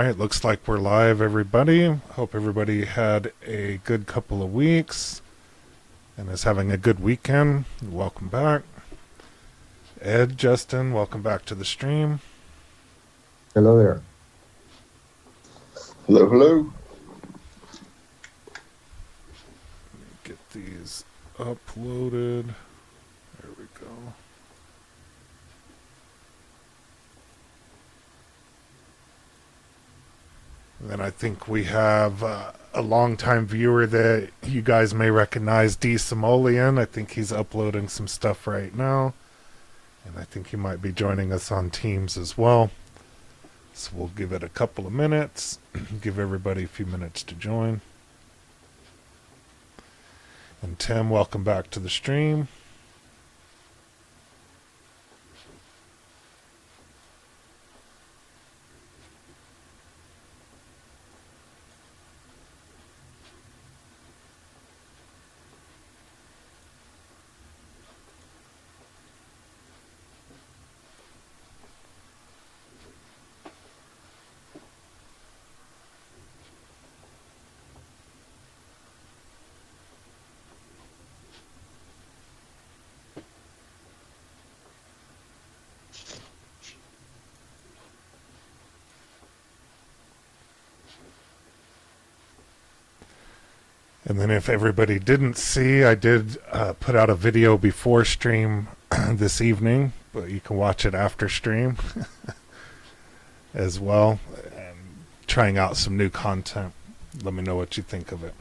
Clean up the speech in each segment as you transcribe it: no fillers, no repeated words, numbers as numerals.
right, looks like we're live, everybody. Hope everybody had a good couple of weeks and is having a good weekend. Welcome back. Ed, Justin, welcome back to the stream. Hello there. Hello, hello. Get these uploaded. There we go. And then I think we have a longtime viewer that you guys may recognize, D. Simoleon. I think he's uploading some stuff right now. And I think he might be joining us on Teams as well. So we'll give it a couple of minutes. Give everybody a few minutes to join. And Tim, welcome back to the stream. And then if everybody didn't see, I did put out a video before stream this evening, but you can watch it after stream as well. And trying out some new content. Let me know what you think of it.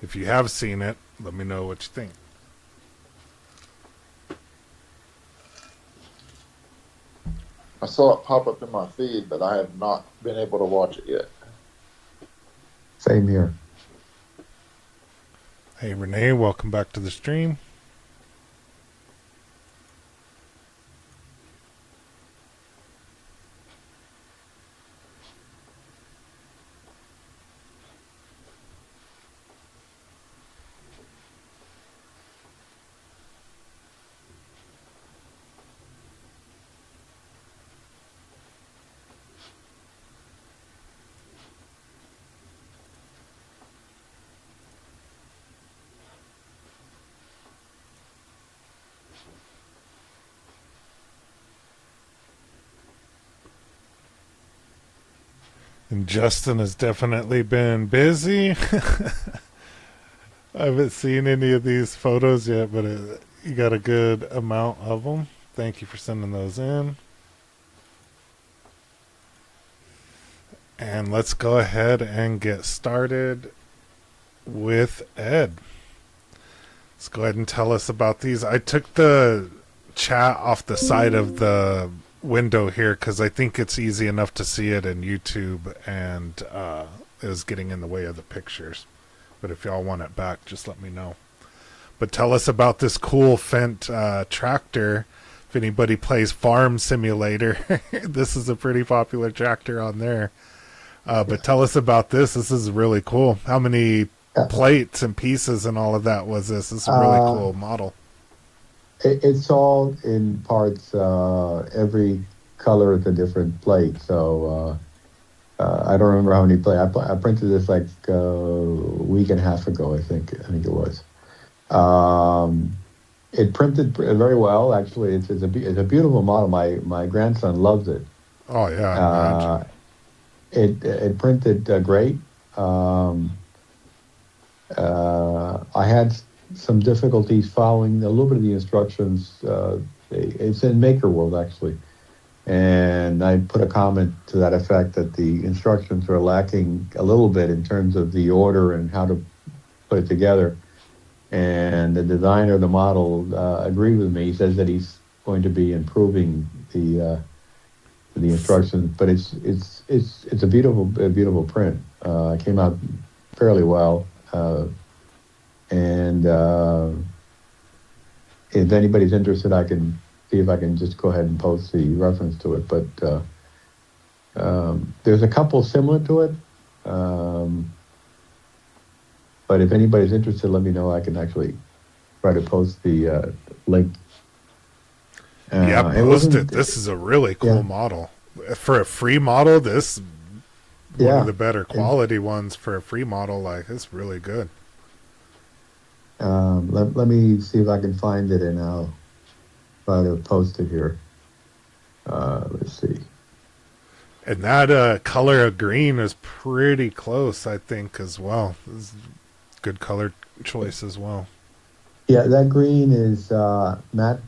If you have seen it, let me know what you think. I saw it pop up in my feed, but I have not been able to watch it yet. Same here. Hey Renee, welcome back to the stream. And Justin has definitely been busy. I haven't seen any of these photos yet, but you got a good amount of them. Thank you for sending those in. And let's go ahead and get started with Ed. Let's go ahead and tell us about these. I took the chat off the side of the window here because I think it's easy enough to see it in YouTube, and it was getting in the way of the pictures. But if y'all want it back, just let me know. But tell us about this cool Fendt tractor. If anybody plays Farm Simulator, this is a pretty popular tractor on there. But tell us about this. This is really cool. How many plates and pieces and all of that was this? This is a really cool model. It's all in parts. Every color is a different plate. So I don't remember how many plates. I printed this like a week and a half ago. I think it was. It printed very well. Actually, it's a beautiful model. My grandson loves it. Oh yeah. It printed great. I had some difficulties following a little bit of the instructions. It's in Maker World, actually. And I put a comment to that effect that the instructions are lacking a little bit in terms of the order and how to put it together. And the designer of the model agreed with me. He says that he's going to be improving the instructions, but it's a beautiful print. It came out fairly well. And if anybody's interested, I can see if I can just go ahead and post the reference to it. But there's a couple similar to it. But if anybody's interested, let me know. I can actually try to post the link. Yeah, It post it. wasn't. This is a really cool Yeah, model. For a free model, this one of yeah. the better It, quality ones for a free model. Like, it's really good. let me see if I can find it, and I'll try to post it here. Let's see. And that color of green is pretty close, I think, as well. This is good color choice as well. Yeah, that green is matte,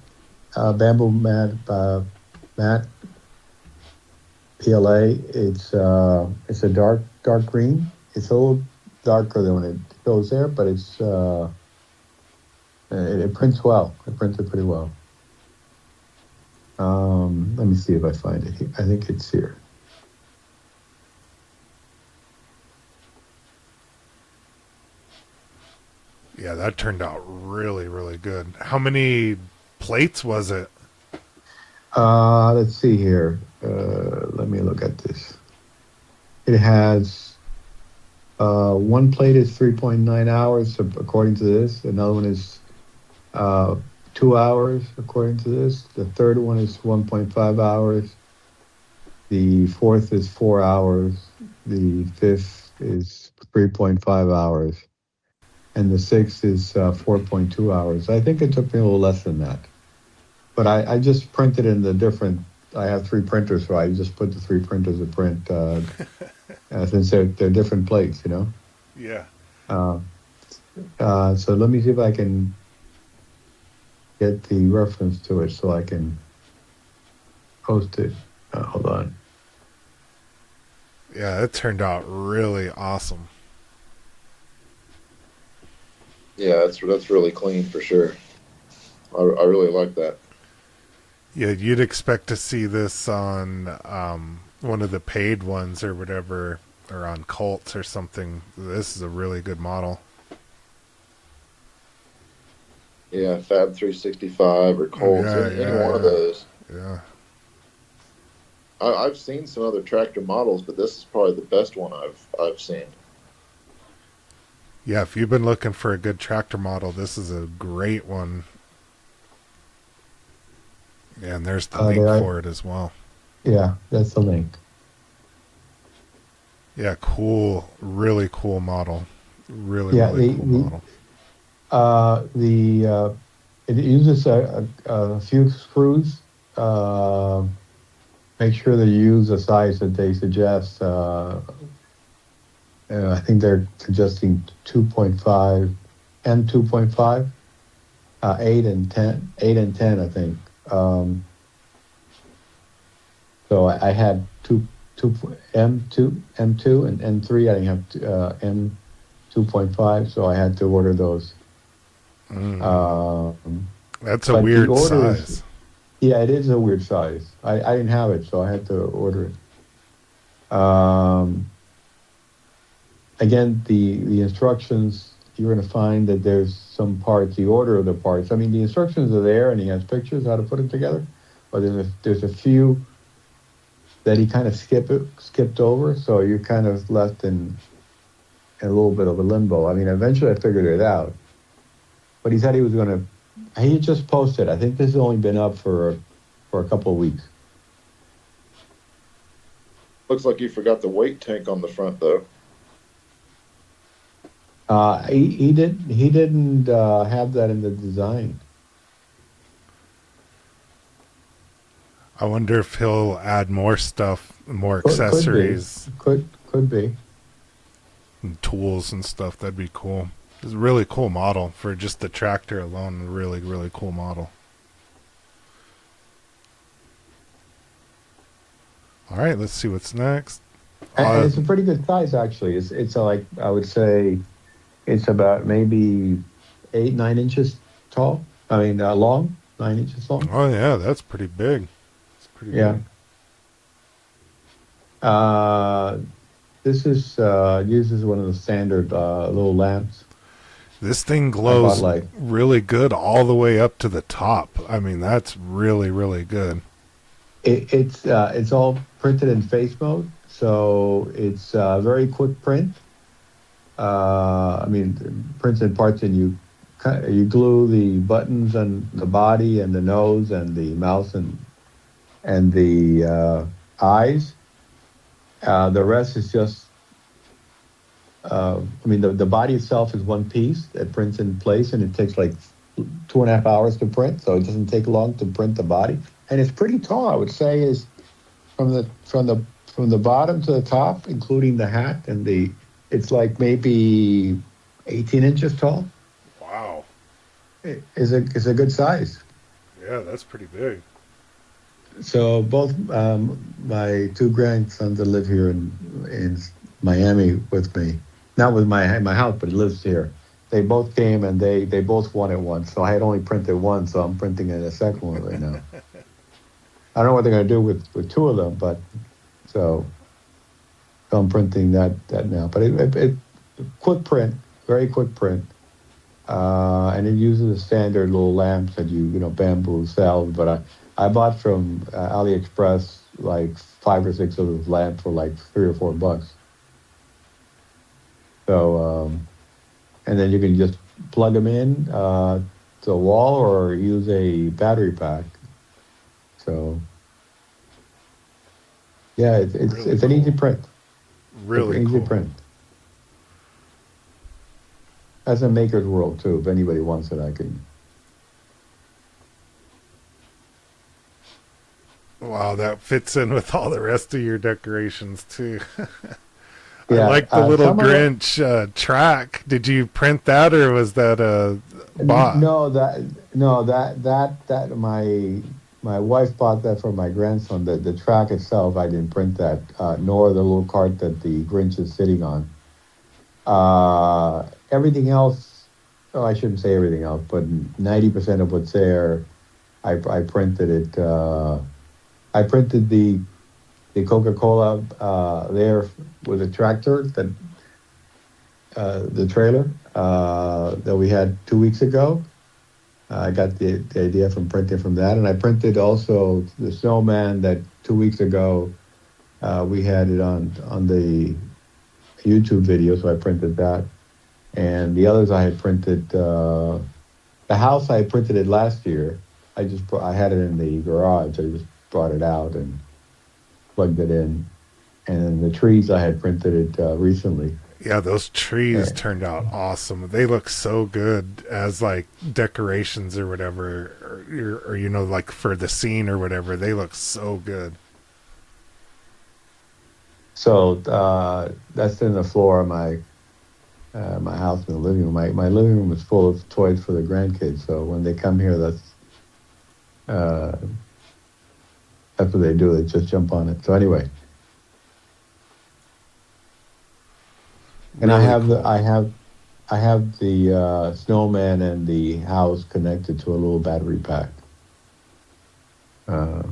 bamboo matte PLA. It's a dark green. It's a little darker than when it goes there, but it prints well. It prints it pretty well. Let me see if I find it here. I think it's here. Yeah, that turned out really, really good. How many plates was it? Let's see here. Let me look at this. It has one plate is 3.9 hours according to this. Another one is 2 hours according to this. The third one is 1.5 hours. The fourth is 4 hours. The fifth is 3.5 hours. And the sixth is 4.2 hours. I think it took me a little less than that. But I just printed in the different. I have three printers, so I just put the three printers to print since they're different plates, you know. Yeah. So let me see if I can get the reference to it so I can post it. Hold on. Yeah, it turned out really awesome. Yeah, that's really clean for sure. I really like that. Yeah, you'd expect to see this on one of the paid ones or whatever, or on Colts or something. This is a really good model. Yeah, Fab 365 or Colts, Yeah, any one of those. yeah. I've seen some other tractor models, but this is probably the best one I've seen. Yeah, if you've been looking for a good tractor model, this is a great one. Yeah, and there's the link for it as well. Yeah, that's the link. Yeah, cool. Really cool model. Really, Yeah, really cool model. it uses a few screws. Make sure that you use the size that they suggest. I think they're suggesting 2.5 and 2.5, 8 and 10, 8 and 10, I think. So I had two M2 and M3. I didn't have M2.5, so I had to order those. That's a But the weird orders, size. yeah, it is a weird size. I didn't have it, so I had to order it. Again, the instructions, you're going to find that there's some parts, the order of the parts. I mean, the instructions are there, and he has pictures how to put them together. But there's a few that he kind of skipped over, so you're kind of left in a little bit of a limbo. I mean, eventually I figured it out. But he said he was going to. He just posted. I think this has only been up for a couple of weeks. Looks like you forgot the weight tank on the front though. He didn't have that in the design. I wonder if he'll add more stuff, more accessories, Could be. and tools and stuff. That'd be cool. It's a really cool model for just the tractor alone. A really, really cool model. All right, let's see what's next. And it's a pretty good size, actually. It's like, I would say, it's about maybe 8-9 inches tall. I mean, long, 9 inches long. Oh yeah, that's pretty big. It's pretty Yeah. big. This is uses one of the standard little lamps. This thing I bought glows like really good all the way up to the top. I mean, that's really, really good. it's all printed in face mode, so it's very quick print. I mean, prints in parts, and you you glue the buttons and the body and the nose and the mouth and the eyes. The rest is just, I mean, the body itself is one piece that prints in place, and it takes like 2.5 hours to print, so it doesn't take long to print the body. And it's pretty tall, I would say, is from the bottom to the top, including the hat and it's like maybe 18 inches tall. Wow. It's a good size. Yeah, that's pretty big. So both my two grandsons that live here in Miami with me, not with my house, but he lives here. They both came and they both won it once. So I had only printed one, so I'm printing a second one right now. I don't know what they're going to do with two of them, but so I'm printing that now. But it quick print, very quick print, and it uses the standard little lamps that you bamboo sells. But I bought from AliExpress like 5 or 6 of those lamps for like $3 or $4. So and then you can just plug them in to a wall or use a battery pack. So yeah, it's Really an easy cool. print. Really It's an easy cool. print. That's a Maker's World too. If anybody wants it, I can. Wow, that fits in with all the rest of your decorations too. I Yeah, like the little some of the, Grinch track. Did you print that, or was that a bot? no, that my wife bought that for my grandson. The track itself, I didn't print that, nor the little cart that the Grinch is sitting on. Everything else, oh, I shouldn't say everything else, but 90% of what's there, I printed it. I printed the Coca-Cola there with a tractor that the trailer that we had 2 weeks ago. I got the idea from printing from that, and I printed also the snowman that 2 weeks ago we had it on the YouTube video, so I printed that. And the others I had printed. The house I printed it last year. I had it in the garage. I just brought it out and plugged it in. And then the trees I had printed it recently. Yeah, those trees Uh, turned out awesome. They look so good as like decorations or whatever, or like for the scene or whatever. They look so good. So that's in the floor of my house in the living room. My living room is full of toys for the grandkids. So when they come here, uh, that's what they do. They just jump on it. So anyway, and Really cool. I have the snowman and the house connected to a little battery pack. Uh,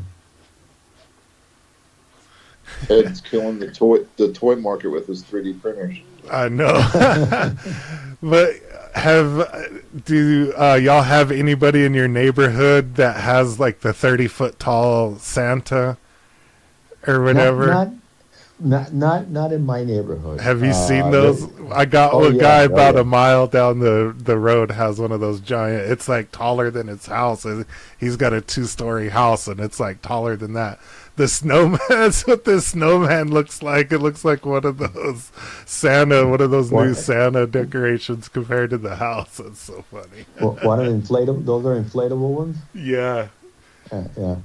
Ed's killing the toy market with his 3D printers. I know. But do y'all have anybody in your neighborhood that has like the 30-foot tall Santa or whatever? Not in my neighborhood. Have you seen those? I got Oh a guy yeah, oh about yeah. a mile down the road has one of those giant. It's like taller than his house. He's got a 2-story house, and it's like taller than that. The snowman. That's what this snowman looks like. It looks like one of those one of those new What? Santa decorations compared to the house. It's so funny. What are inflatable? Those are inflatable ones. Yeah, Yeah.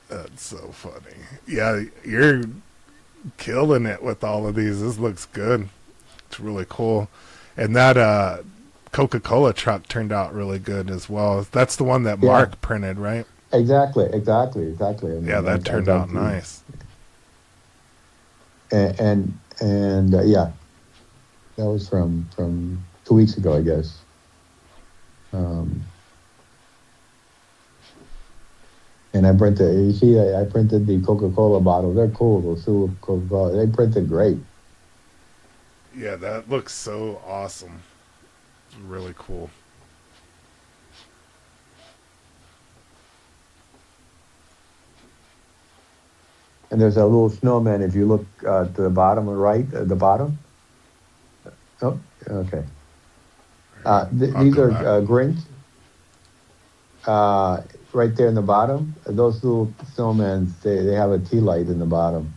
that's so funny. Yeah, you're killing it with all of these. This looks good. It's really cool. And that Coca-Cola truck turned out really good as well. That's the one that Yeah. Mark printed, right? Exactly. I Yeah, mean, that I turned got out nice. and yeah, that was from 2 weeks ago, I guess. And I printed. You see, I printed the Coca-Cola bottles. They're cool. Those two Coca-Cola. They printed great. Yeah, that looks so awesome. It's really cool. And there's a little snowman. If you look to the bottom right, at the bottom. Oh, okay. I'll These go are back. grins. Right there in the bottom, those little snowmen, they have a tea light in the bottom.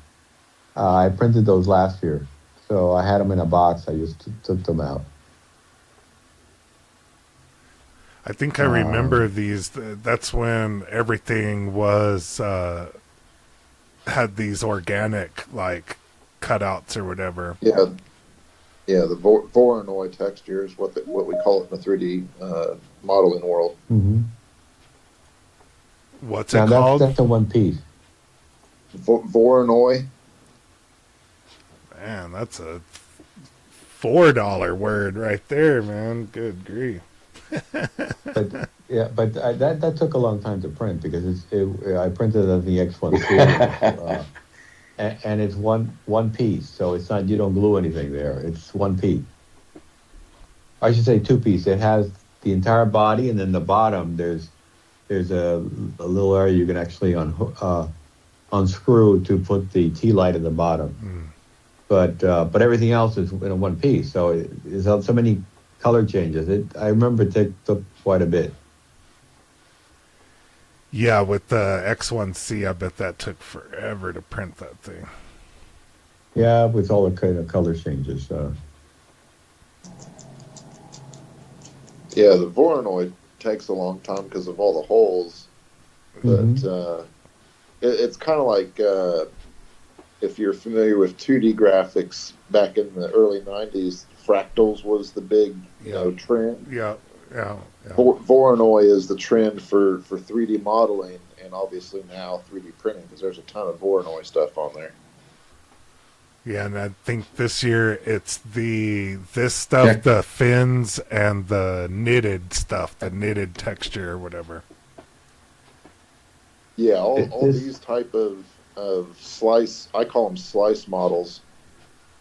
I printed those last year, so I had them in a box. I just took them out. I think I remember Um, these. That's when everything was had these organic like cutouts or whatever. Yeah, yeah. The Voronoi texture is what we call it in the 3D modeling world. mhm. What's it Now called? that's a one piece. Voronoi. Man, that's a $4 word right there, man. Good grief. But yeah, but that took a long time to print because I printed it on the X1 series, and it's one piece, so it's not, you don't glue anything there. It's one piece. I should say two piece. It has the entire body, and then the bottom there's a little area you can actually unscrew to put the tea light at the bottom. Mm. But everything else is in a one piece. So there's so many color changes. I remember it took quite a bit. Yeah, with the X1C, I bet that took forever to print that thing. Yeah, with all the kind of color changes. Yeah, the Voronoi takes a long time because of all the holes, Hmm. but it's kind of like if you're familiar with 2D graphics back in the early 90s, fractals was the big, Yeah, trend. yeah, yeah, yeah. Voronoi is the trend for 3D modeling and obviously now 3D printing because there's a ton of Voronoi stuff on there. Yeah, and I think this year it's this stuff, Yeah, the fins and the knitted stuff, the knitted texture or whatever. Yeah, all this. these type of slice, I call them slice models.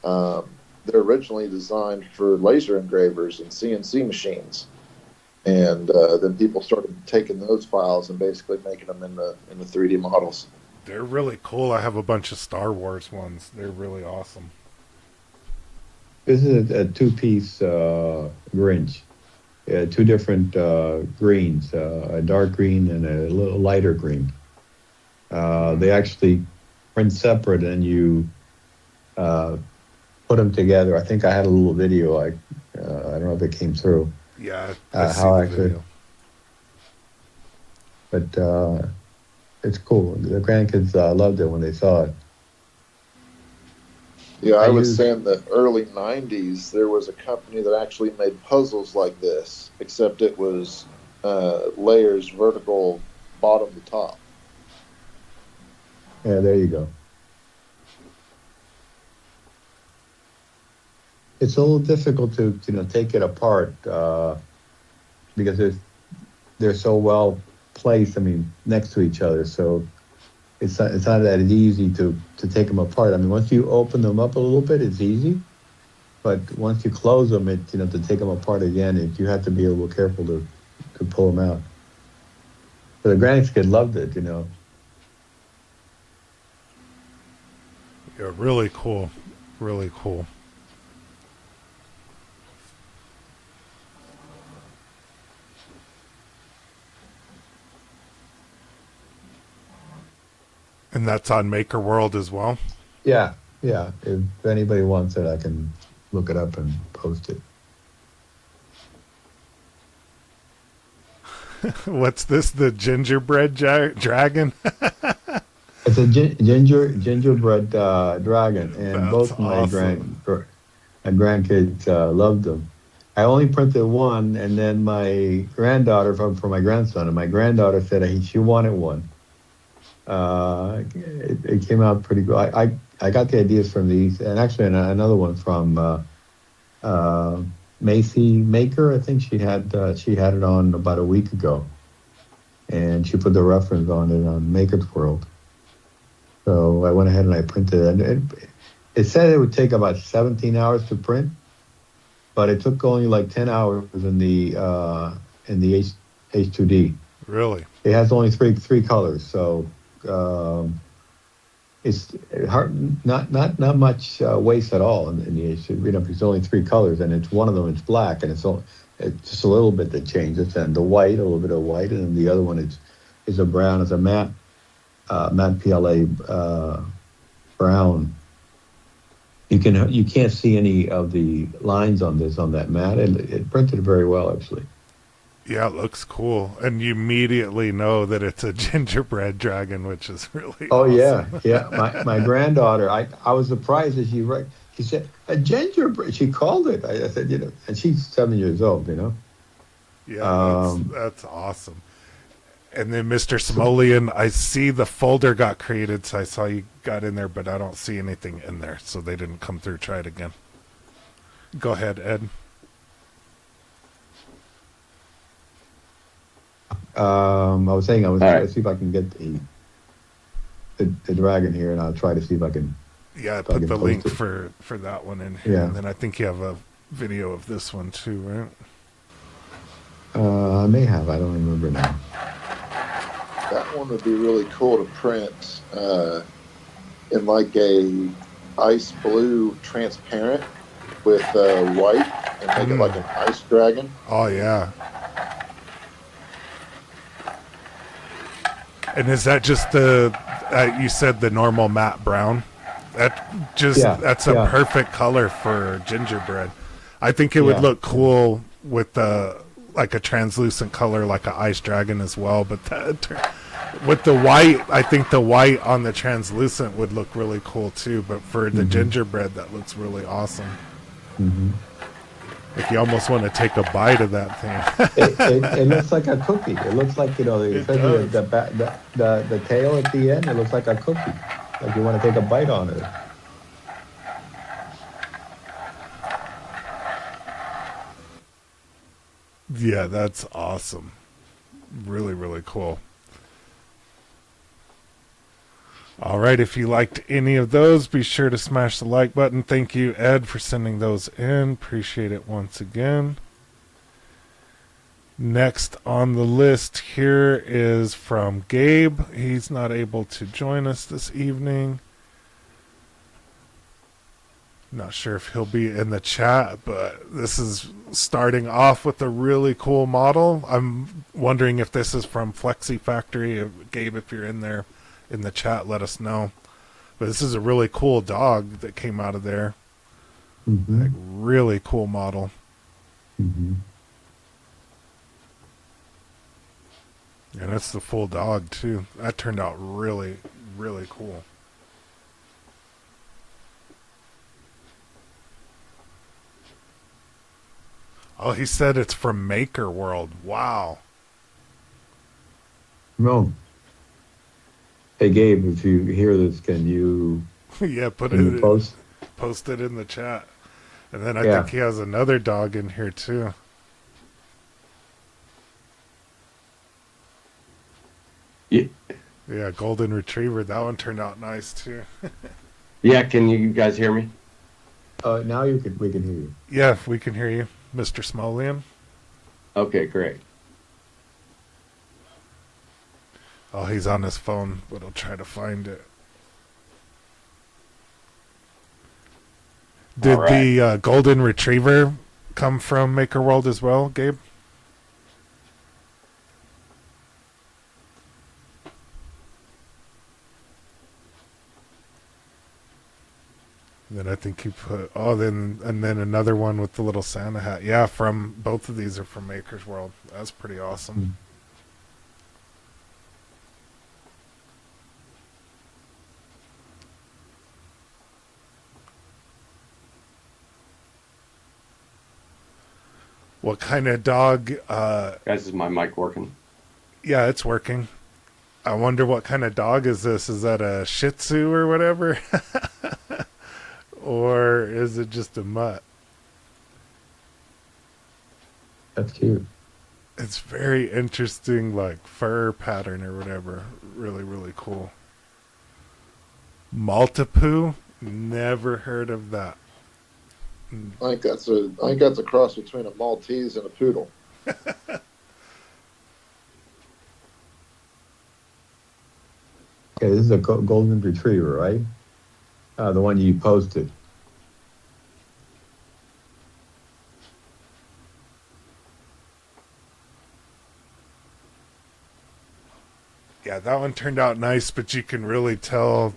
Um, they're originally designed for laser engravers and CNC machines, and then people started taking those files and basically making them in the 3D models. They're really cool. I have a bunch of Star Wars ones. They're really awesome. This is a two-piece Grinch. Two different greens, a dark green and a little lighter green. They actually print separate, and you uh, put them together. I think I had a little video. I don't know if it came through. Yeah, I see How the I could, video. but it's cool. The grandkids loved it when they saw it. Yeah, I I would say use in the early 90s, there was a company that actually made puzzles like this, except it was layers vertical bottom to top. Yeah, there you go. It's a little difficult to take it apart because they're so well placed. I mean, next to each other, so it's not that easy to take them apart. I mean, once you open them up a little bit, it's easy. But once you close them, to take them apart again, you have to be a little careful to pull them out. But the grandkids loved it. Yeah, really cool. Really cool. And that's on Maker World as well. Yeah, yeah. If anybody wants it, I can look it up and post it. What's this? The gingerbread dragon? It's a gingerbread dragon, and That's both my awesome. grandkids loved them. I only printed one, and then my granddaughter for my grandson, and my granddaughter said she wanted one. It came out pretty good. I got the ideas from these, and actually another one from uh, Macy Maker. I think she had it on about a week ago, and she put the reference on it on Maker's World. So I went ahead and I printed it. And it said it would take about 17 hours to print, but it took only like 10 hours in the H2D. Really? It has only three colors, so um, it's hard, not much waste at all in the H2D. If it's only three colors, and it's one of them, it's black, and it's just a little bit that changes, and the white, a little bit of white, and then the other one is a brown. It's a matte PLA brown. You can't see any of the lines on that matte, and it printed very well actually. Yeah, it looks cool, and you immediately know that it's a gingerbread dragon, which is really Oh awesome. yeah. My granddaughter, I was surprised that she said a gingerbread. She called it. I said, and she's 7 years old. Yeah, that's awesome. And then Mr. Simoleon, I see the folder got created, so I saw you got in there, but I don't see anything in there, so they didn't come through. Try it again. Go ahead, Ed. I was saying I was All trying right. to see if I can get the dragon here, and I'll try to see if I can. Yeah, I if I put can the post link it. for that one in here, Yeah. and then I think you have a video of this one too, right? I may have. I don't remember now. That one would be really cool to print in like a ice blue transparent with white and make it like an ice dragon. Oh yeah. And is that just you said the normal matte brown? That's a Yeah. perfect color for gingerbread. I think it would Yeah. look cool with like a translucent color like an ice dragon as well, but with the white, I think the white on the translucent would look really cool too, but for the gingerbread that looks really awesome. Mm-hmm. Like you almost want to take a bite of that thing. It looks like a cookie. It looks like especially the tail at the end. It looks like a cookie. Like you want to take a bite on it. Yeah, that's awesome. Really, really cool. All right, if you liked any of those, be sure to smash the like button. Thank you, Ed, for sending those in. Appreciate it once again. Next on the list here is from Gabe. He's not able to join us this evening. Not sure if he'll be in the chat, but this is starting off with a really cool model. I'm wondering if this is from Flexi Factory. Gabe, if you're in there in the chat, let us know. But this is a really cool dog that came out of there. Mm-hmm. Like, really cool model. Mm-hmm. And it's the full dog too. That turned out really, really cool. Oh, he said it's from Maker World. Wow. No. Hey Gabe, if you hear this, can you Yeah, post? post it in the chat. And then I Yeah. think he has another dog in here too. Yeah, Yeah, golden retriever. That one turned out nice too. yeah. Can you guys hear me? Now we can hear you. Yeah, we can hear you, Mr. Smolian. Okay, great. Oh, he's on his phone, but I'll try to find it. Did All right. the golden retriever come from Maker World as well, Gabe? Then I think you put and then another one with the little Santa hat. Yeah, from both of these are from Maker's World. That's pretty awesome. What kind of dog? Guys, is my mic working? Yeah, it's working. I wonder what kind of dog is this? Is that a Shih Tzu or whatever? Or is it just a mutt? That's cute. It's very interesting, like fur pattern or whatever. Really, really cool. Maltipoo? Never heard of that. I think that's a cross between a Maltese and a poodle. Okay, this is a golden retriever, right? The one you posted. Yeah, that one turned out nice, but you can really tell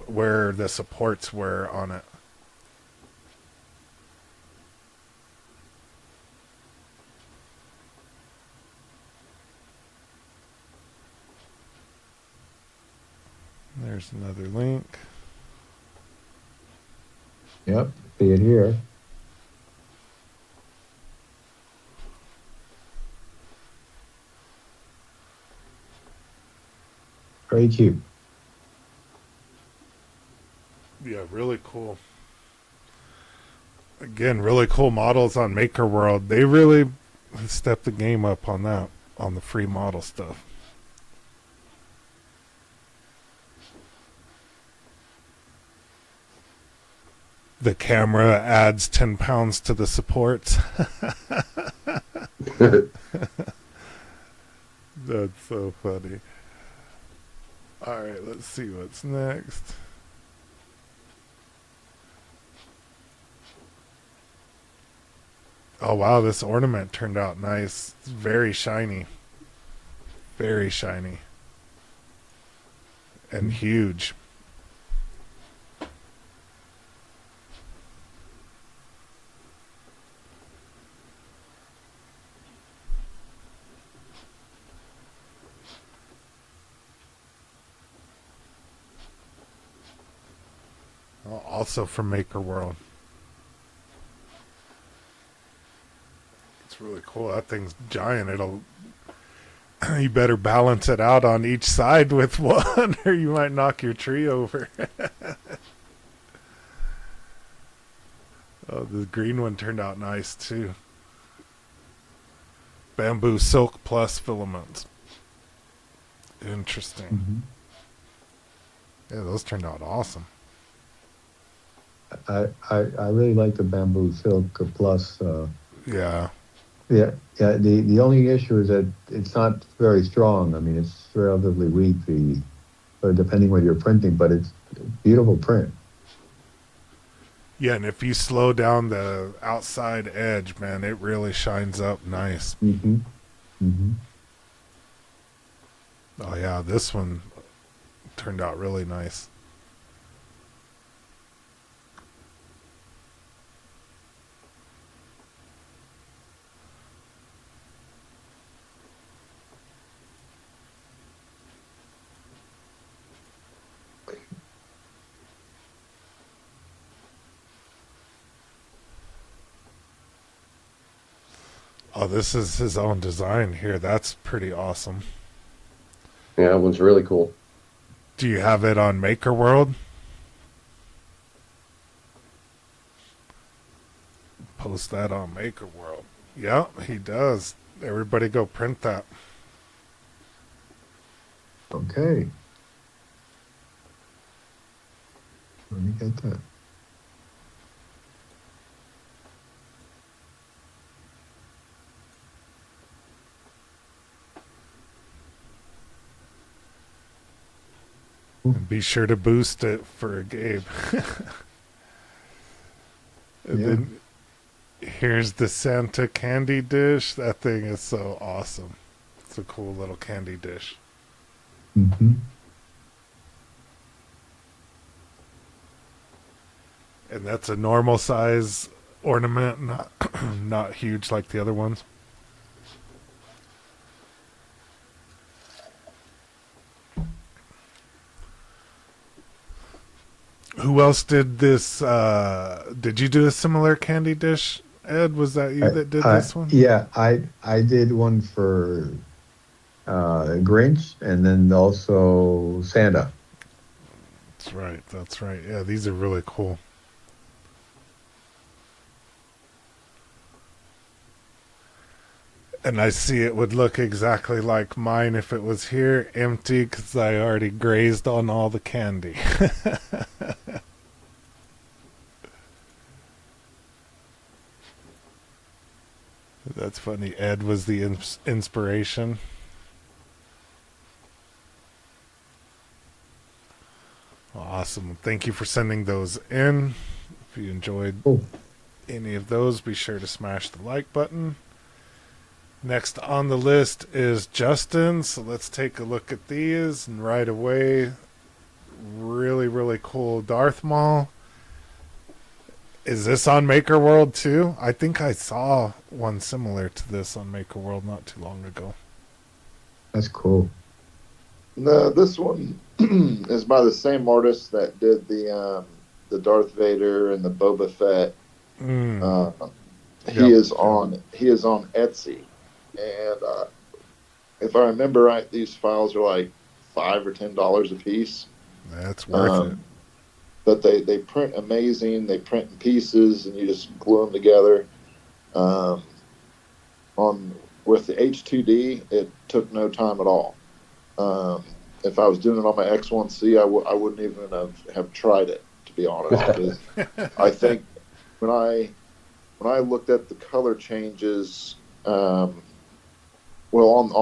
where the supports were on it. There's another link. Yep, see it here. Very cheap. Yeah, really cool. Again, really cool models on Maker World. They really stepped the game up on that, on the free model stuff. The camera adds 10 pounds to the supports. That's so funny. All right, let's see what's next. Oh wow, this ornament turned out nice. It's very shiny. Very shiny. And huge. Also from Maker World. It's really cool. That thing's giant. You better balance it out on each side with one or you might knock your tree over. Oh, the green one turned out nice too. Bamboo silk plus filaments. Interesting. Yeah, those turned out awesome. I really like the bamboo silk plus. Yeah. Yeah. The only issue is that it's not very strong. I mean, it's relatively weak. Depending what you're printing, but it's a beautiful print. Yeah, and if you slow down the outside edge, man, it really shines up nice. Oh yeah, this one turned out really nice. Oh, this is his own design here. That's pretty awesome. Yeah, that one's really cool. Do you have it on Maker World? Post that on Maker World. Yeah, he does. Everybody go print that. Okay. Let me get that. And be sure to boost it for Gabe. And then here's the Santa candy dish. That thing is so awesome. It's a cool little candy dish. And that's a normal size ornament, not huge like the other ones. Who else did this? Did you do a similar candy dish, Ed? Was that you that did this one? Yeah, I did one for Grinch and then also Santa. That's right. That's right. Yeah, these are really cool. And I see it would look exactly like mine if it was here, empty, because I already grazed on all the candy. That's funny. Ed was the inspiration. Awesome. Thank you for sending those in. If you enjoyed any of those, be sure to smash the like button. Next on the list is Justin. So let's take a look at these. And right away, really, really cool Darth Maul. Is this on Maker World too? I think I saw one similar to this on Maker World not too long ago. That's cool. No, this one is by the same artist that did the Darth Vader and the Boba Fett. He is on Etsy, and if I remember right, these files are like $5 or $10 a piece. That's worth it. But they print amazing. They print in pieces, and you just glue them together. With the H2D, it took no time at all. If I was doing it on my X1C, I wouldn't even have tried it, to be honest. 'Cause I think when I looked at the color changes, on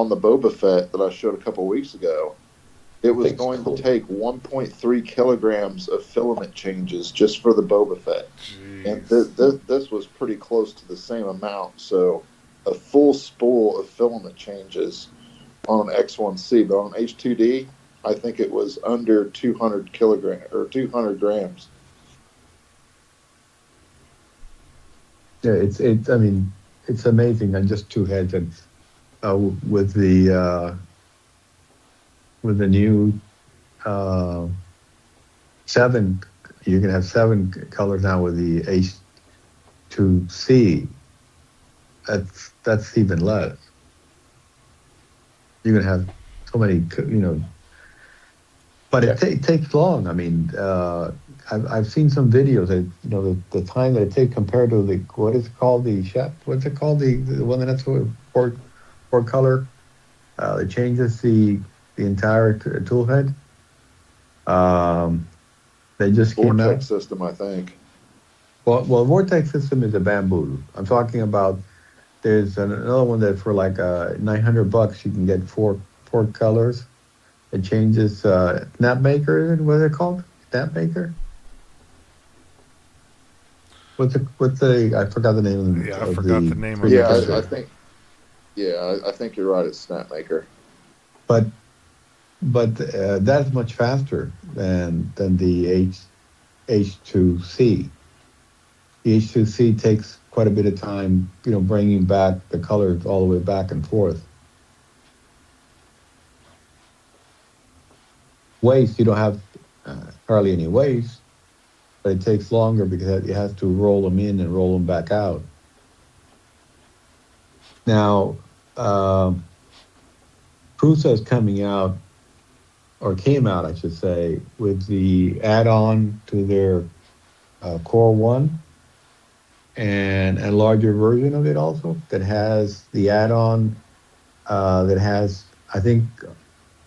the Boba Fett that I showed a couple weeks ago, it was going to take 1.3 kilograms of filament changes just for the Boba Fett. Jeez. And this was pretty close to the same amount. So a full spool of filament changes on an X1C, but on H2D, I think it was under 200 kilograms or 200 grams. Yeah, I mean, it's amazing on just two heads, and with the new 7, you can have 7 colors now with the H2C. That's even less. You can have so many, but it takes long. I mean, I've seen some videos that the time that it takes compared to the what's it called the one that's four color. It changes the entire tool head. They just came out. Vortex system, I think. Well, Vortex system is a bamboo. I'm talking about. There's another one that for like $900 you can get four colors. It changes Snapmaker. What is it called? Snapmaker. What's the? I forgot the name of the. Yeah, I forgot the name of it. Yeah, I think. Yeah, I think you're right. It's Snapmaker. But that's much faster than the H2C. The H2C takes quite a bit of time, bringing back the colors all the way back and forth. Waste, you don't have hardly any waste, but it takes longer because you have to roll them in and roll them back out. Now, Prusa is coming out, or came out, I should say, with the add-on to their Core 1, and a larger version of it also that has the add-on that has, I think,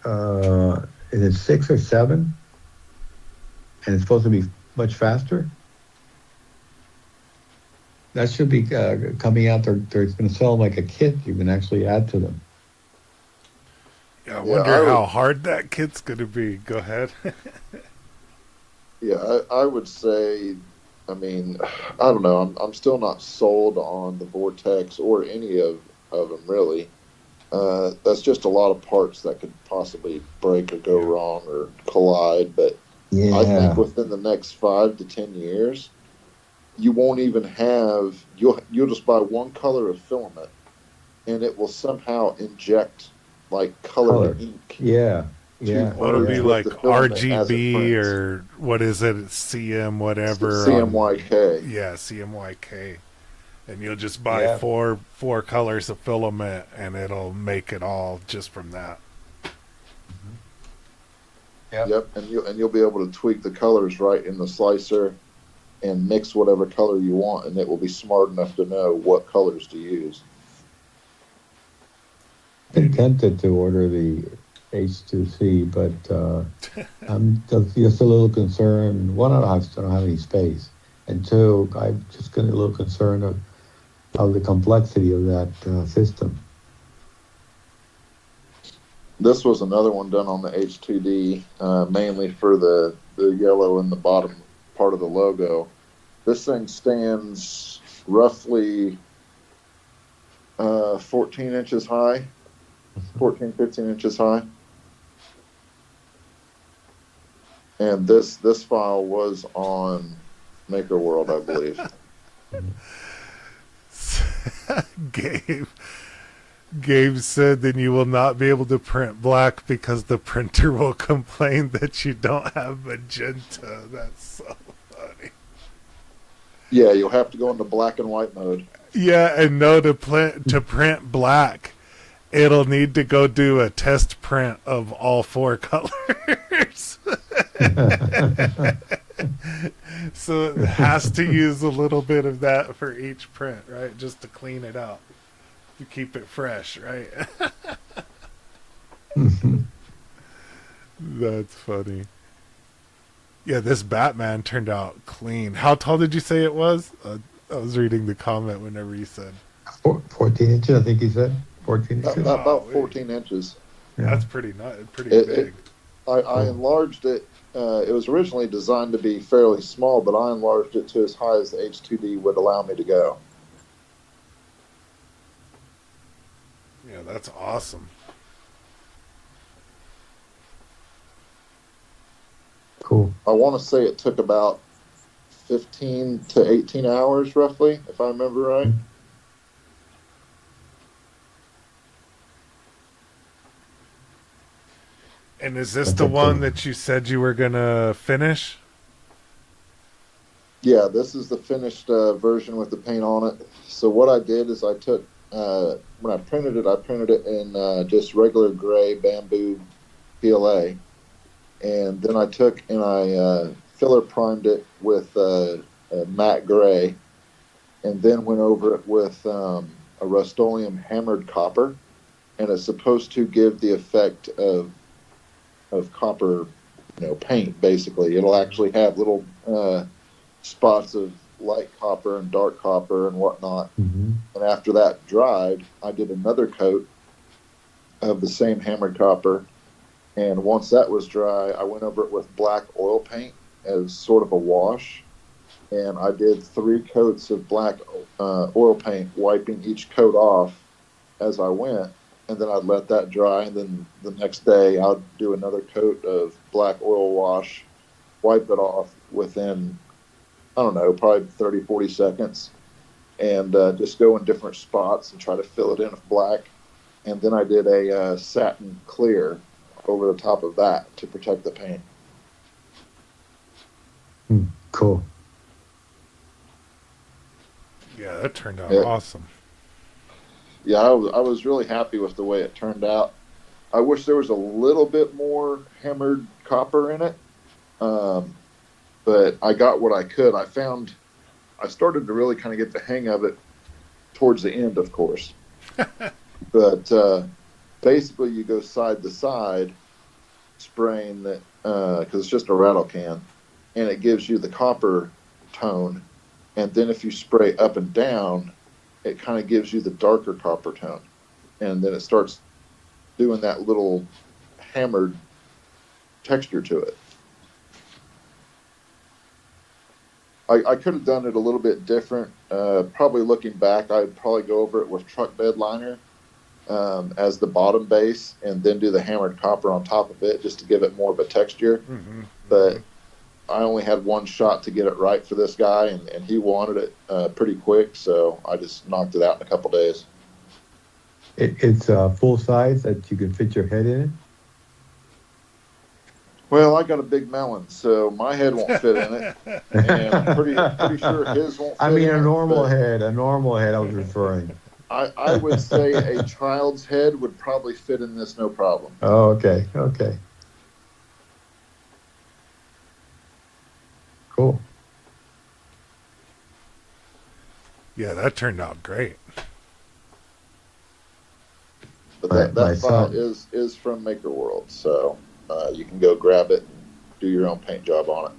is it 6 or 7? And it's supposed to be much faster. That should be coming out. They're going to sell them like a kit. You can actually add to them. Yeah, I wonder how hard that kit's going to be. Go ahead. Yeah, I would say, I mean, I don't know. I'm still not sold on the Vortex or any of them, really. That's just a lot of parts that could possibly break or go wrong or collide. But I think within the next 5 to 10 years, you won't even have, you'll just buy one color of filament, and it will somehow inject like color ink. Yeah. It'll be like RGB or what is it? CM whatever. CMYK. Yeah, CMYK. And you'll just buy four colors of filament, and it'll make it all just from that. Yep, and you'll be able to tweak the colors right in the slicer and mix whatever color you want, and it will be smart enough to know what colors to use. I'm tempted to order the H2C, but I'm just a little concerned. One, I don't have any space, and two, I'm just getting a little concerned of the complexity of that system. This was another one done on the H2D, mainly for the yellow in the bottom part of the logo. This thing stands roughly 14 inches high, 14, 15 inches high. And this file was on Maker World, I believe. Gabe. Gabe said, then you will not be able to print black because the printer will complain that you don't have magenta. That's so funny. Yeah, you'll have to go into black and white mode. Yeah, and no, to print black, it'll need to go do a test print of all 4 colors. So it has to use a little bit of that for each print, right? Just to clean it out. To keep it fresh, right? That's funny. Yeah, this Batman turned out clean. How tall did you say it was? I was reading the comment whenever you said 14 inches, I think he said. 14 inches. About 14 inches. Yeah. That's pretty big. I enlarged it. It was originally designed to be fairly small, but I enlarged it to as high as the H2D would allow me to go. Yeah, that's awesome. Cool. I want to say it took about 15 to 18 hours, roughly, if I remember right. And is this the one that you said you were going to finish? Yeah, this is the finished version with the paint on it. So what I did is I took, when I printed it in just regular gray bamboo PLA. And then I took and I filler primed it with matte gray, and then went over it with a Rust-Oleum hammered copper. And it's supposed to give the effect of copper, paint. Basically, it'll actually have little spots of light copper and dark copper and whatnot. Mm-hmm. And after that dried, I did another coat of the same hammered copper. And once that was dry, I went over it with black oil paint as sort of a wash. And I did 3 coats of black oil paint, wiping each coat off as I went. And then I'd let that dry. And then the next day, I'd do another coat of black oil wash, wipe it off within, I don't know, probably 30, 40 seconds. And just go in different spots and try to fill it in with black. And then I did a satin clear over the top of that to protect the paint. Cool. Yeah, that turned out Yeah. awesome. Yeah, I was really happy with the way it turned out. I wish there was a little bit more hammered copper in it, but I got what I could. I started to really kind of get the hang of it towards the end, of course. But basically, you go side to side, spraying that because it's just a rattle can, and it gives you the copper tone. And then if you spray up and down, it kind of gives you the darker copper tone, and then it starts doing that little hammered texture to it. I could have done it a little bit different. Probably looking back, I'd probably go over it with truck bed liner as the bottom base, and then do the hammered copper on top of it just to give it more of a texture. Mm-hmm. But I only had one shot to get it right for this guy, and he wanted it pretty quick, so I just knocked it out in a couple days. It's full size that you can fit your head in it? Well, I got a big melon, so my head won't fit in it, and I'm pretty sure his won't fit I mean, in a normal it, head I was referring. I would say a child's head would probably fit in this no problem. Oh, okay. Cool. Yeah, that turned out great. But My that file son. is from Maker World, so you can go grab it and do your own paint job on it.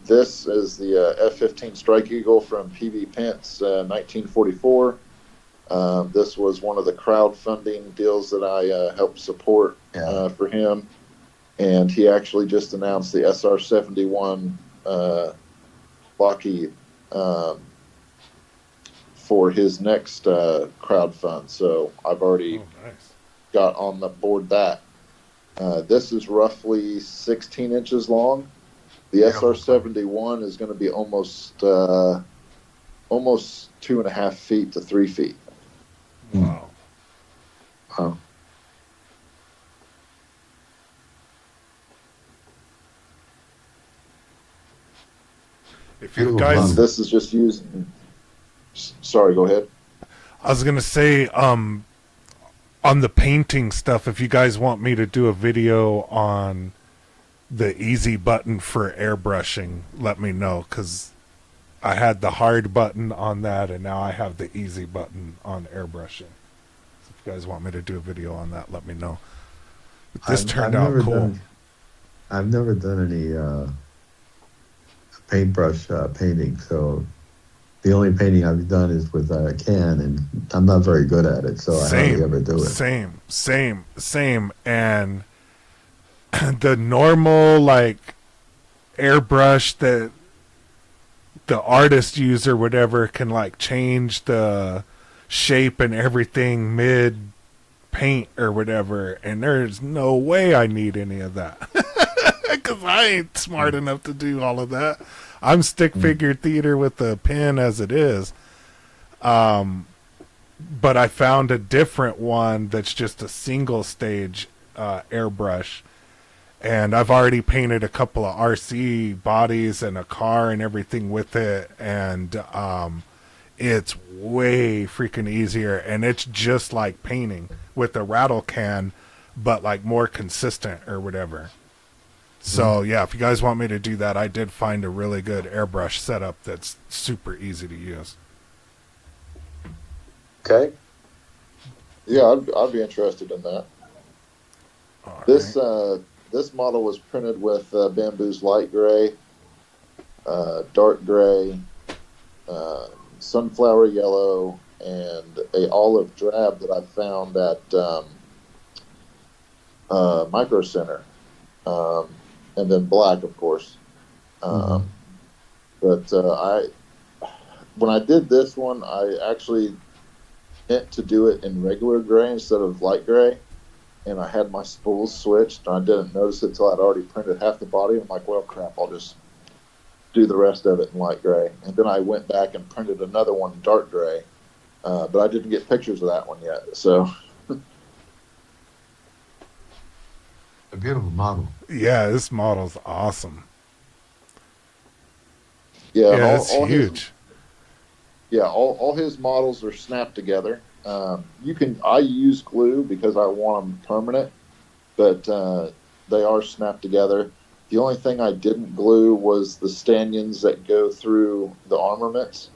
This is the F-15 Strike Eagle from P.B. Pence, 1944. This was one of the crowdfunding deals that I helped support for him. And he actually just announced the SR-71 Lockheed for his next crowd fund. So I've already Oh, nice. got on the board that. This is roughly 16 inches long. The SR-71 is going to be almost 2.5 feet to 3 feet. Wow. Wow. If you Beautiful guys, model. This is just using. Sorry, go ahead. I was gonna say, on the painting stuff, if you guys want me to do a video on the easy button for airbrushing, let me know, because I had the hard button on that, and now I have the easy button on airbrushing. So if you guys want me to do a video on that, let me know. But this turned out cool. I've never done any paintbrush painting, so the only painting I've done is with a can, and I'm not very good at it, so I hardly ever do it. Same. And the normal, like, airbrush that the artist use or whatever can, like, change the shape and everything mid paint or whatever, and there's no way I need any of that. Because I ain't smart enough to do all of that. I'm stick figure theater with the pen as it is. But I found a different one that's just a single stage airbrush. And I've already painted a couple of RC bodies and a car and everything with it. And it's way freaking easier. And it's just like painting with a rattle can, but like more consistent or whatever. So, yeah, if you guys want me to do that, I did find a really good airbrush setup that's super easy to use. Okay. Yeah, I'd be interested in that. All This right. this model was printed with Bamboo's light gray, dark gray, sunflower yellow, and a olive drab that I found at Micro Center. And then black, of course. But when I did this one, I actually meant to do it in regular gray instead of light gray, and I had my spools switched, and I didn't notice it till I'd already printed half the body. I'm like, well, crap, I'll just do the rest of it in light gray. And then I went back and printed another one in dark gray, but I didn't get pictures of that one yet. So. A beautiful model. Yeah, this model's awesome. Yeah, Yeah, it's huge. All his models are snapped together. I use glue because I want them permanent, but they are snapped together. The only thing I didn't glue was the stanchions that go through the armaments,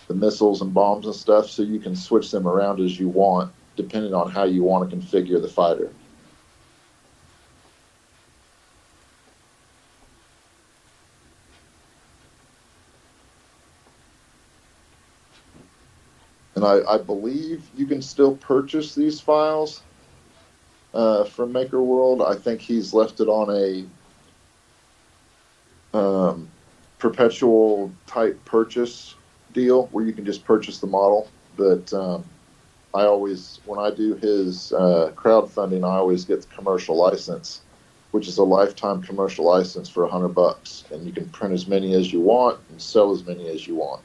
the missiles and bombs and stuff, so you can switch them around as you want, depending on how you want to configure the fighter. And I believe you can still purchase these files from Maker World. I think he's left it on a perpetual type purchase deal where you can just purchase the model. But when I do his crowdfunding, I always get the commercial license, which is a lifetime commercial license for $100, and you can print as many as you want and sell as many as you want.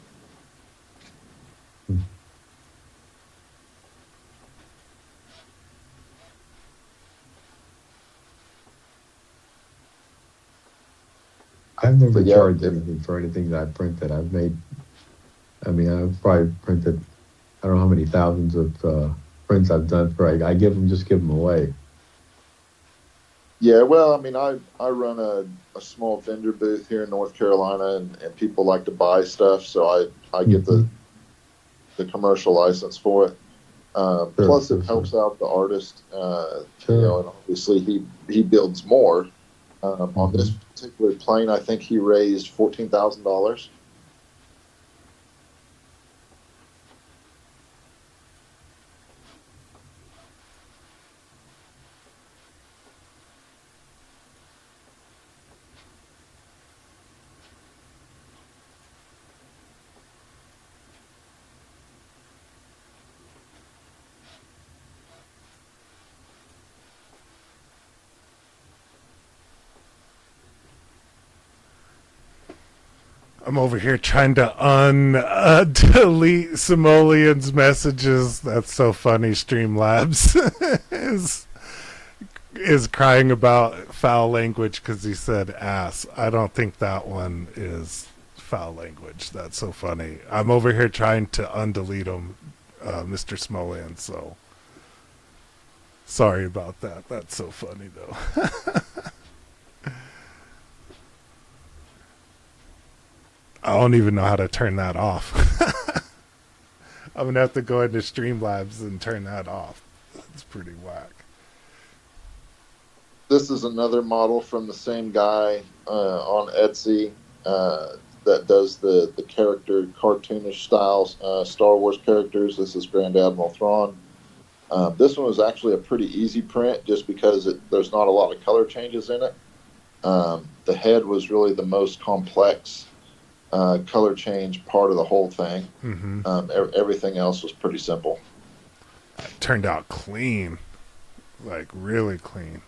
I've never But yeah, charged anything for anything that I've printed. I've probably printed, I don't know how many thousands of prints I've done I just give them away. Yeah, well, I mean, I run a small vendor booth here in North Carolina, and people like to buy stuff, so I get the commercial license for it. Plus, it helps out the artist, and obviously he builds more. On this particular plane, I think he raised $14,000. I'm over here trying to delete Simoleon's messages. That's so funny. Streamlabs is crying about foul language because he said ass. I don't think that one is foul language. That's so funny. I'm over here trying to undelete him, Mr. Simoleon. So sorry about that. That's so funny though. I don't even know how to turn that off. I'm going to have to go into Streamlabs and turn that off. That's pretty whack. This is another model from the same guy on Etsy that does the character cartoonish styles, Star Wars characters. This is Grand Admiral Thrawn. This one was actually a pretty easy print just because there's not a lot of color changes in it. The head was really the most complex color change part of the whole thing. Everything else was pretty simple. It turned out clean, like really clean.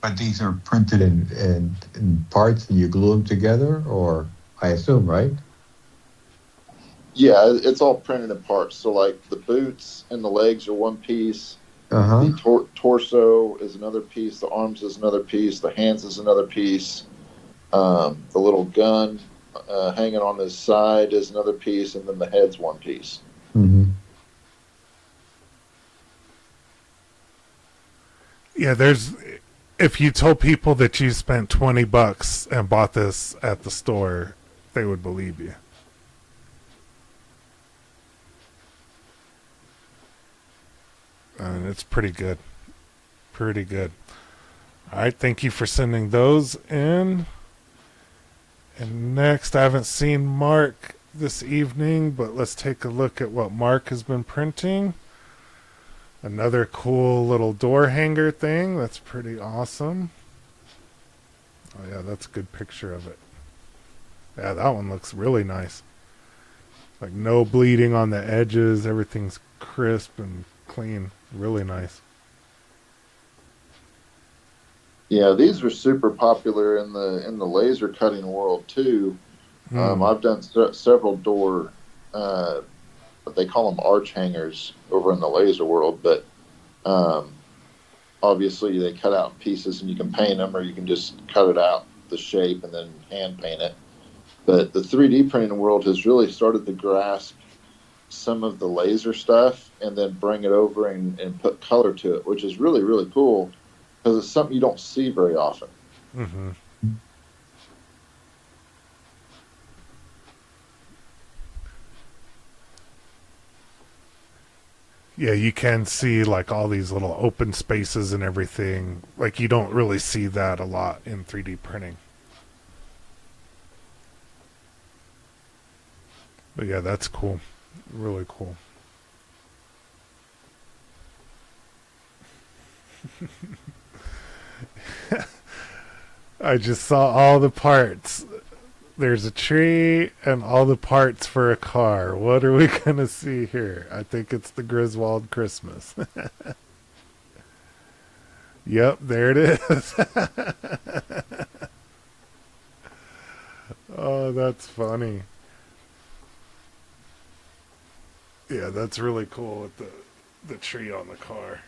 But these are printed in parts and you glue them together, or I assume, right? Yeah, it's all printed in parts. So, like, the boots and the legs are one piece. Uh-huh. The torso is another piece. The arms is another piece. The hands is another piece. The little gun hanging on his side is another piece, and then the head's one piece. Mm-hmm. Yeah, if you told people that you spent $20 and bought this at the store, they would believe you. And it's pretty good. Pretty good. All right, thank you for sending those in. And next, I haven't seen Mark this evening, but let's take a look at what Mark has been printing. Another cool little door hanger thing. That's pretty awesome. Oh yeah, that's a good picture of it. Yeah, that one looks really nice. Like no bleeding on the edges. Everything's crisp and clean. Really nice. Yeah, these are super popular in the laser cutting world too. I've done several door, what they call them arch hangers over in the laser world, but obviously they cut out pieces and you can paint them, or you can just cut it out the shape and then hand paint it. But the 3D printing world has really started to grasp some of the laser stuff and then bring it over and put color to it, which is really, really cool because it's something you don't see very often. Mm-hmm. Yeah, you can see like all these little open spaces and everything. Like you don't really see that a lot in 3D printing. But yeah, that's cool. Really cool. I just saw all the parts. There's a tree and all the parts for a car. What are we going to see here? I think it's the Griswold Christmas. Yep, there it is. Oh, that's funny. Yeah, that's really cool with the tree on the car.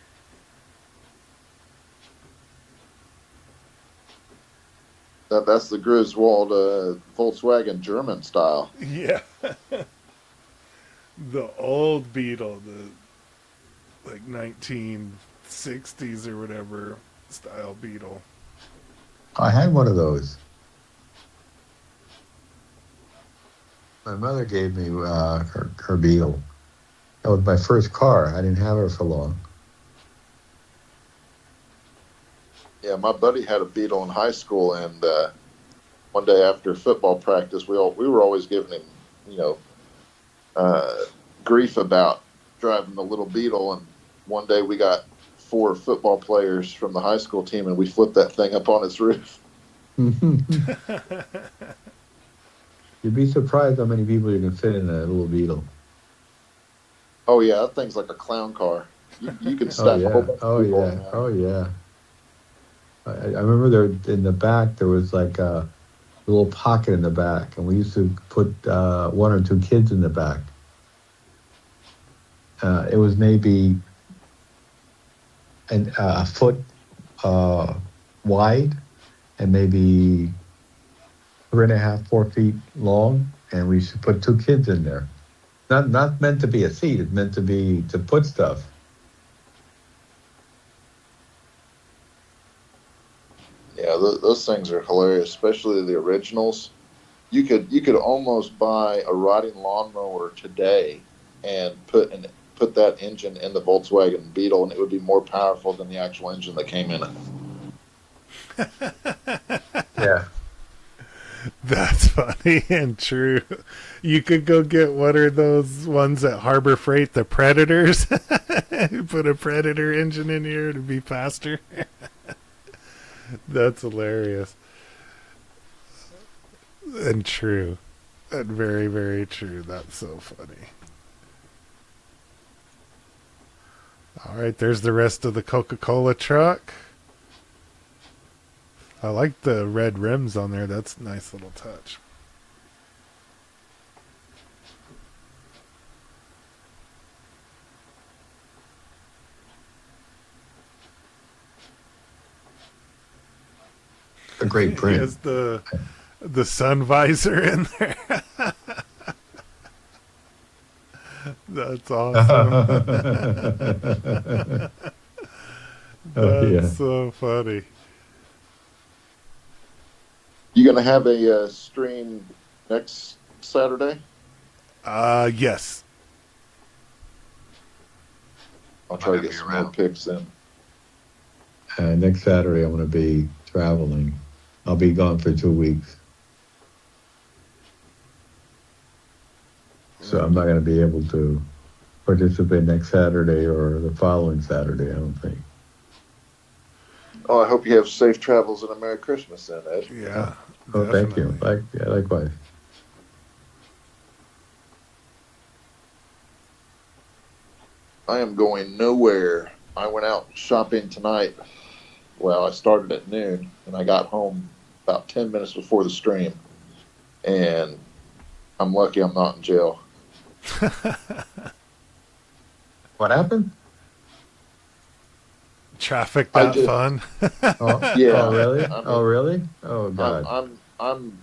That's the Griswold Volkswagen German style. Yeah. The old Beetle, the like 1960s or whatever style Beetle. I had one of those. My mother gave me her Beetle. That was my first car. I didn't have her for long. Yeah, my buddy had a Beetle in high school, and one day after football practice, we were always giving him, grief about driving the little Beetle. And one day we got 4 football players from the high school team, and we flipped that thing up on its roof. You'd be surprised how many people you can fit in a little Beetle. Oh yeah, that thing's like a clown car. You can Oh stack a whole yeah, bunch of oh people in yeah, that. oh yeah. I remember there in the back there was like a little pocket in the back, and we used to put one or two kids in the back. It was maybe a foot uh, wide and maybe 3.5, 4 feet long, and we used to put two kids in there. Not meant to be a seat; it's meant to be to put stuff. Yeah, those things are hilarious, especially the originals. You could almost buy a riding lawnmower today and put that engine in the Volkswagen Beetle, and it would be more powerful than the actual engine that came in it. Yeah. That's funny and true. You could go get what are those ones at Harbor Freight, the Predators? Put a Predator engine in here to be faster. That's hilarious. And true. And very, very true. That's so funny. All right, there's the rest of the Coca-Cola truck. I like the red rims on there. That's a nice little touch. A great He print. has the sun visor in there. That's awesome. Oh That's yeah. so funny. You gonna have a stream next Saturday? Yes. I'll try to Might get be some around. more pics in. Next Saturday, I'm going to be traveling. I'll be gone for 2 weeks, so I'm not going to be able to participate next Saturday or the following Saturday. I don't think. Oh, I hope you have safe travels and a Merry Christmas then, Ed. Yeah. Oh, thank Definitely. you. Likewise. I am going nowhere. I went out shopping tonight. Well, I started at noon and I got home about 10 minutes before the stream. And I'm lucky I'm not in jail. What happened? Traffic I that just, fun. Oh, yeah, oh really? I Oh, mean, really? Oh, I'm, God. I'm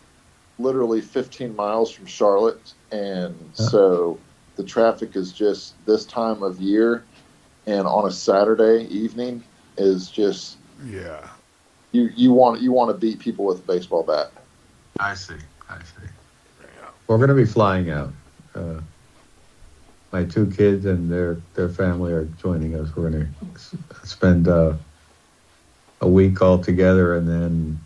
literally 15 miles from Charlotte. And Huh? so the traffic is just this time of year and on a Saturday evening is just, Yeah. you want to beat people with a baseball bat. I see. We're going to be flying out. Uh, my two kids and their family are joining us. We're going to spend a week all together, and then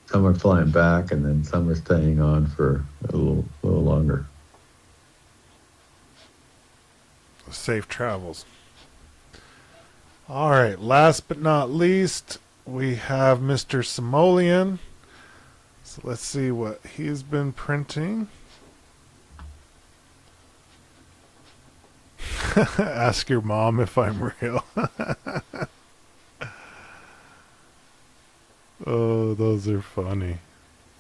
some are flying back, and then some are staying on for a little longer. Safe travels. All right. Last but not least, we have Mr. Simoleon. So let's see what he's been printing. Ask your mom if I'm real. Oh, those are funny.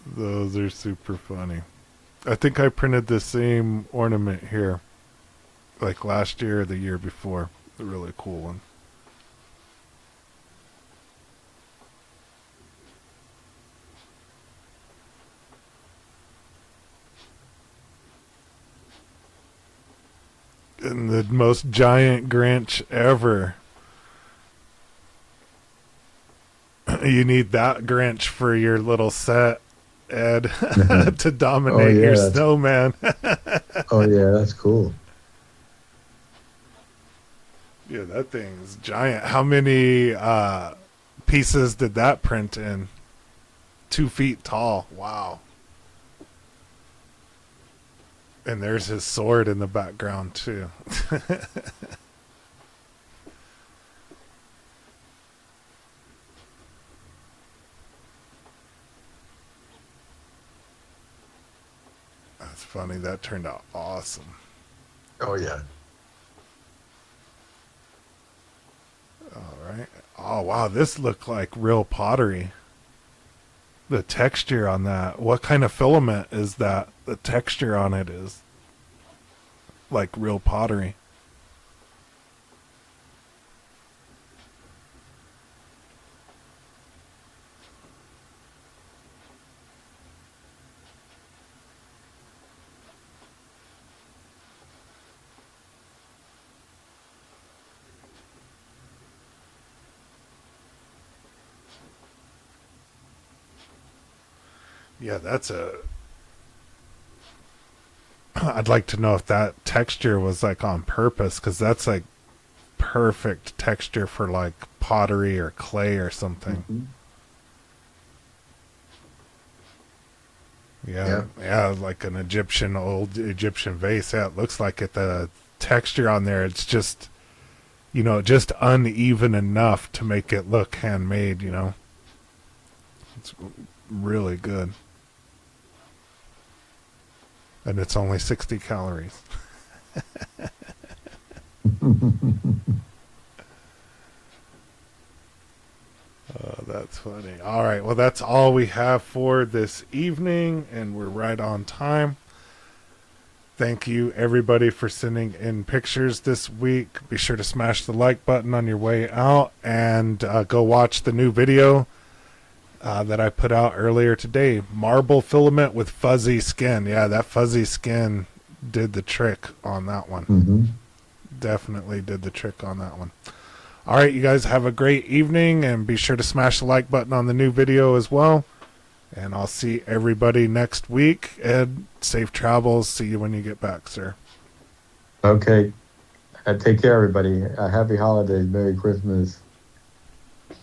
Those are super funny. I think I printed the same ornament here, like last year or the year before. A really cool one. And the most giant Grinch ever. You need that Grinch for your little set, Ed, to dominate your yeah, snowman. oh yeah, that's cool. Yeah, that thing's giant. How many pieces did that print in? 2 feet tall. Wow. And there's his sword in the background too. That's funny. That turned out awesome. Oh yeah. All right. Oh, wow. This looked like real pottery. The texture on that. What kind of filament is that? The texture on it is like real pottery. Yeah, that's a. I'd like to know if that texture was like on purpose, because that's like perfect texture for like pottery or clay or something. Mhm. Yeah, like an old Egyptian vase. Yeah, it looks like it. The texture on there, it's just, just uneven enough to make it look handmade. It's really good. And it's only 60 calories. Oh, that's funny. All right. Well, that's all we have for this evening, and we're right on time. Thank you, everybody, for sending in pictures this week. Be sure to smash the like button on your way out, and go watch the new video that I put out earlier today. Marble filament with fuzzy skin. Yeah, that fuzzy skin did the trick on that one. Mm-hmm. Definitely did the trick on that one. All right, you guys have a great evening, and be sure to smash the like button on the new video as well. And I'll see everybody next week. Ed, safe travels. See you when you get back, sir. Okay. Take care, everybody. Happy holidays. Merry Christmas.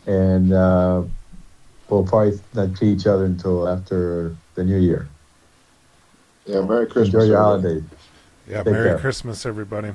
And we'll probably not see each other until after the new year. Yeah, Merry Christmas. Enjoy your everybody. holidays. Yeah, Take Merry care. Christmas, everybody.